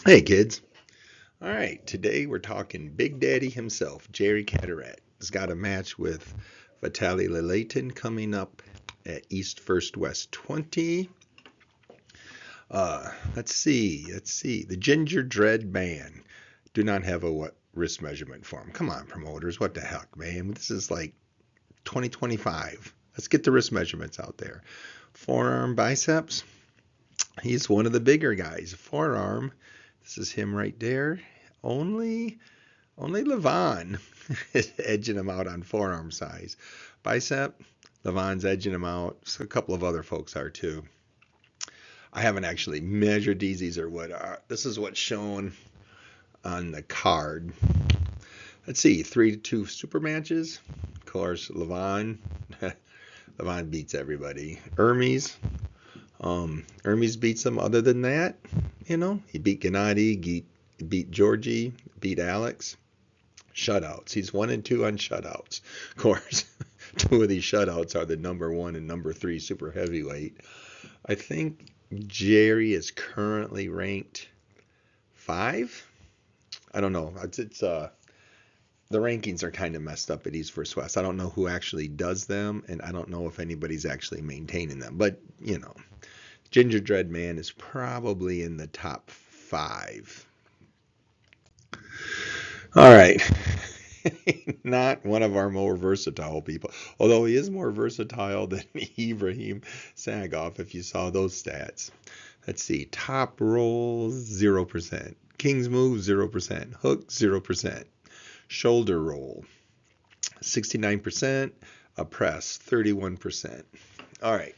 Hey kids. All right, today we're talking Big Daddy himself, Jerry Cadorette. He's got a match with Vitaly Leletin coming up at East First West 20. Let's see. The Ginger Dread Man do not have a wrist measurement for him. Come on, promoters, what the heck, man? This is like 2025. Let's get the wrist measurements out there. Forearm biceps. He's one of the bigger guys. Forearm. This is him right there. Only Levon is edging him out on forearm size. Bicep, Levon's edging him out. So a couple of other folks are too. I haven't actually measured these. These are this is what's shown on the card. Let's see, 3-2 super matches. Of course, Levon beats everybody. Hermes beats him. Other than that, he beat Gennady, he beat Georgie, beat Alex. Shutouts. He's 1 and 2 on shutouts. Of course, two of these shutouts are the number 1 and number 3 super heavyweight. I think Jerry is currently ranked 5. I don't know. It's the rankings are kind of messed up at East vs. West. I don't know who actually does them, and I don't know if anybody's actually maintaining them. But Ginger Dread Man is probably in the top 5. All right. Not one of our more versatile people, although he is more versatile than Ibrahim Sagoff if you saw those stats. Let's see. Top rolls, 0%. King's move, 0%. Hook, 0%. Shoulder roll, 69%. A press, 31%. All right.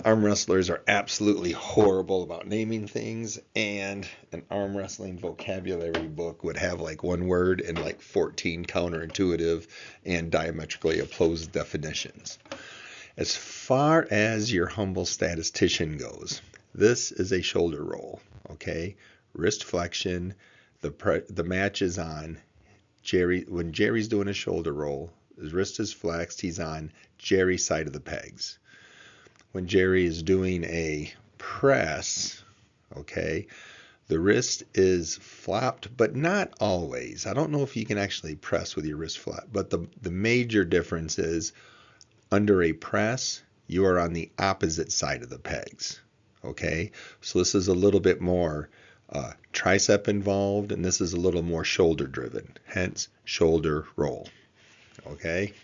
Arm wrestlers are absolutely horrible about naming things, and an arm wrestling vocabulary book would have like one word and like 14 counterintuitive and diametrically opposed definitions. As far as your humble statistician goes, this is a shoulder roll, okay? Wrist flexion. The match is on Jerry. When Jerry's doing a shoulder roll, his wrist is flexed. He's on Jerry's side of the pegs. When Jerry is doing a press, okay, the wrist is flopped, but not always. I don't know if you can actually press with your wrist flat, but the major difference is under a press, you are on the opposite side of the pegs, okay? So this is a little bit more tricep involved, and this is a little more shoulder driven, hence shoulder roll, okay?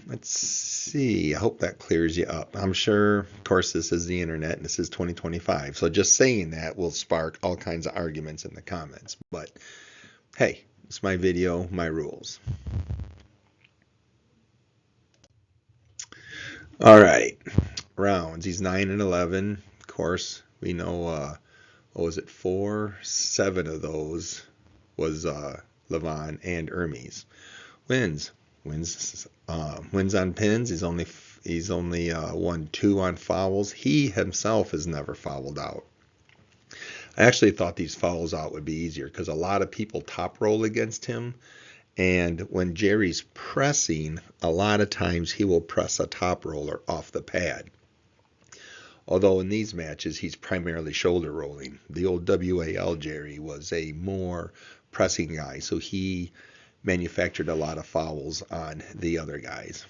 Let's see. I hope that clears you up. I'm sure, of course, this is the internet and this is 2025. So just saying that will spark all kinds of arguments in the comments. But hey, it's my video, my rules. All right. Rounds. He's 9 and 11. Of course, we know, what was it, 4? 7 of those was Levon and Hermes. Wins on pins. He's only won 2 on fouls. He himself has never fouled out. I actually thought these fouls out would be easier because a lot of people top roll against him, and when Jerry's pressing, a lot of times he will press a top roller off the pad. Although in these matches he's primarily shoulder rolling. The old WAL Jerry was a more pressing guy, so he manufactured a lot of fouls on the other guys.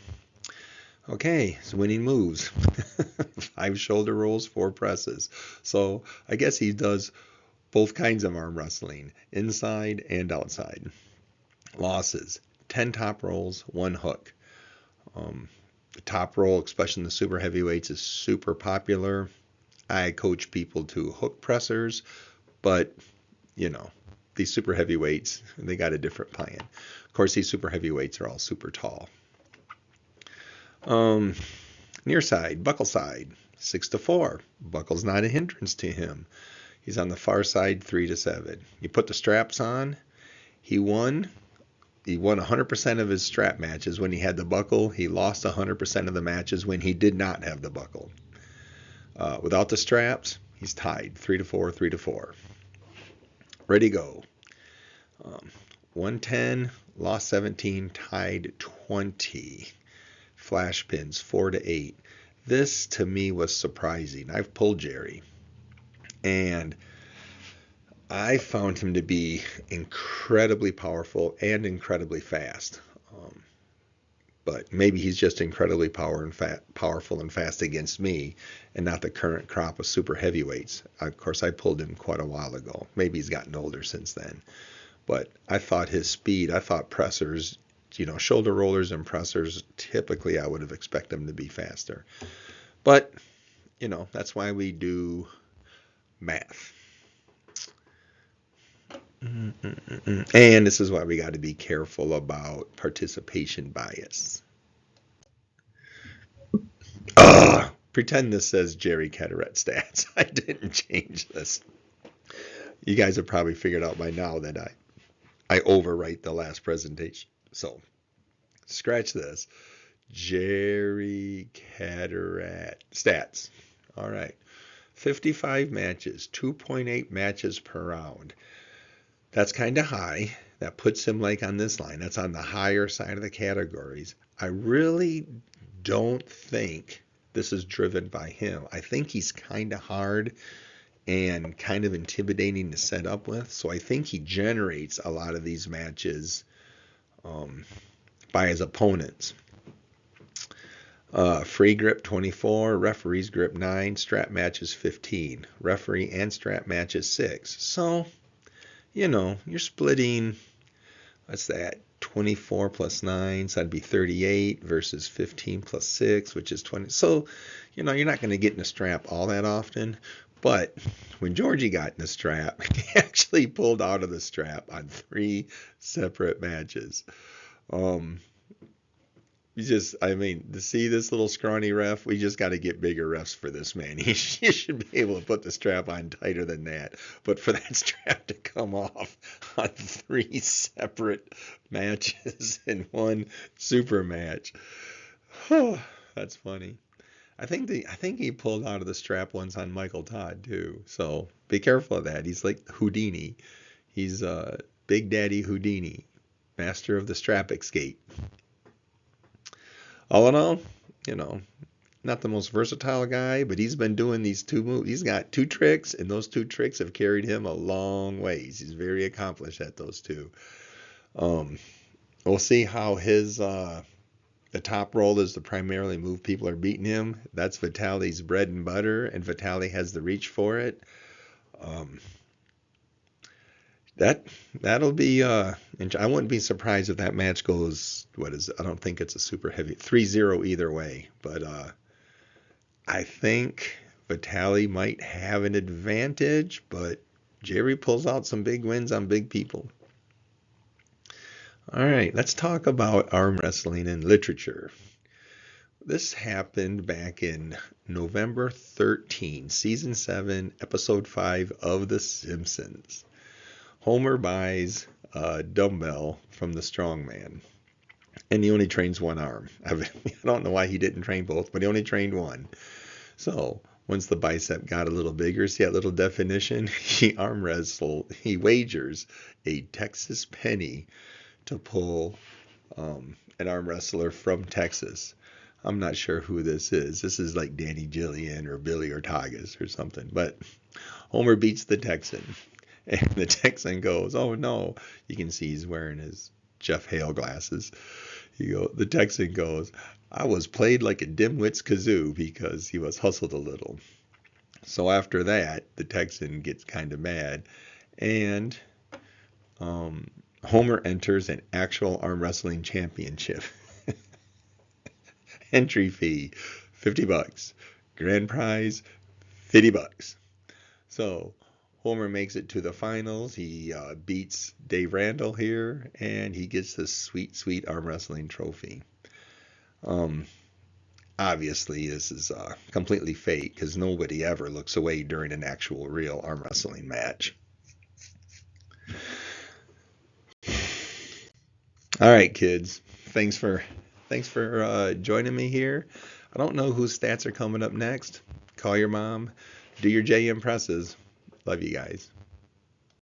Okay, so winning moves. 5 shoulder rolls, 4 presses. So I guess he does both kinds of arm wrestling, inside and outside. Losses. 10 top rolls, 1 hook. The top roll, especially in the super heavyweights, is super popular. I coach people to hook pressers, but these super heavyweights, they got a different plan. Of course, these super heavyweights are all super tall. Near side, buckle side, 6-4. Buckle's not a hindrance to him. He's on the far side, 3-7. You put the straps on. He won 100% of his strap matches when he had the buckle. He lost 100% of the matches when he did not have the buckle. Without the straps, he's tied, 3-4, 3-4. Ready, go. 110, lost 17, tied 20. Flash pins, 4-8. This to me was surprising. I've pulled Jerry, and I found him to be incredibly powerful and incredibly fast. Um, but maybe he's just incredibly powerful and fast against me, and not the current crop of super heavyweights. Of course, I pulled him quite a while ago. Maybe he's gotten older since then. But I thought his speed, I thought pressers, shoulder rollers and pressers, typically I would have expected them to be faster. But, that's why we do math. And this is why we got to be careful about participation bias. Pretend this says Jerry Cadorette stats. I didn't change this. You guys have probably figured out by now that I overwrite the last presentation. So scratch this. Jerry Cadorette stats. All right. 55 matches, 2.8 matches per round. That's kind of high. That puts him like on this line. That's on the higher side of the categories. I really don't think this is driven by him. I think he's kind of hard and kind of intimidating to set up with. So I think he generates a lot of these matches by his opponents. Free grip 24, referee's grip 9, strap matches 15, referee and strap matches 6. So, you're splitting, what's that, 24 plus 9, so that'd be 38 versus 15 plus 6, which is 20. So, you're not going to get in a strap all that often. But when Georgie got in the strap, he actually pulled out of the strap on 3 separate matches. To see this little scrawny ref, we just got to get bigger refs for this man. He should be able to put the strap on tighter than that. But for that strap to come off on 3 separate matches in one super match, that's funny. I think he pulled out of the strap once on Michael Todd too. So be careful of that. He's like Houdini. He's Big Daddy Houdini, master of the strap escape. All in all, not the most versatile guy, but he's been doing these 2 moves. He's got 2 tricks, and those 2 tricks have carried him a long ways. He's very accomplished at those 2. We'll see how his the top roll is the primarily move people are beating him. That's Vitali's bread and butter, and Vitali has the reach for it. That'll be and I wouldn't be surprised if that match goes, I don't think it's a super heavy 3-0 either way, but I think Vitali might have an advantage, but Jerry pulls out some big wins on big people. All right, let's talk about arm wrestling and literature. This happened back in November 13, season 7, episode 5 of The Simpsons. Homer buys a dumbbell from the strongman, and he only trains one arm. I don't know why he didn't train both, but he only trained one. So once the bicep got a little bigger, see that little definition? He wagers a Texas penny to pull an arm wrestler from Texas. I'm not sure who this is. This is like Danny Gillian or Billy Ortagas or something. But Homer beats the Texan. And the Texan goes, oh no. You can see he's wearing his Jeff Hale glasses. The Texan goes, I was played like a dimwit's kazoo because he was hustled a little. So after that, the Texan gets kind of mad. And Homer enters an actual arm wrestling championship. Entry fee, $50. Grand prize, $50. So Homer makes it to the finals. He beats Dave Randall here, and he gets this sweet, sweet arm wrestling trophy. Obviously, this is completely fake because nobody ever looks away during an actual real arm wrestling match. All right, kids. Thanks for joining me here. I don't know whose stats are coming up next. Call your mom. Do your JM presses. Love you guys.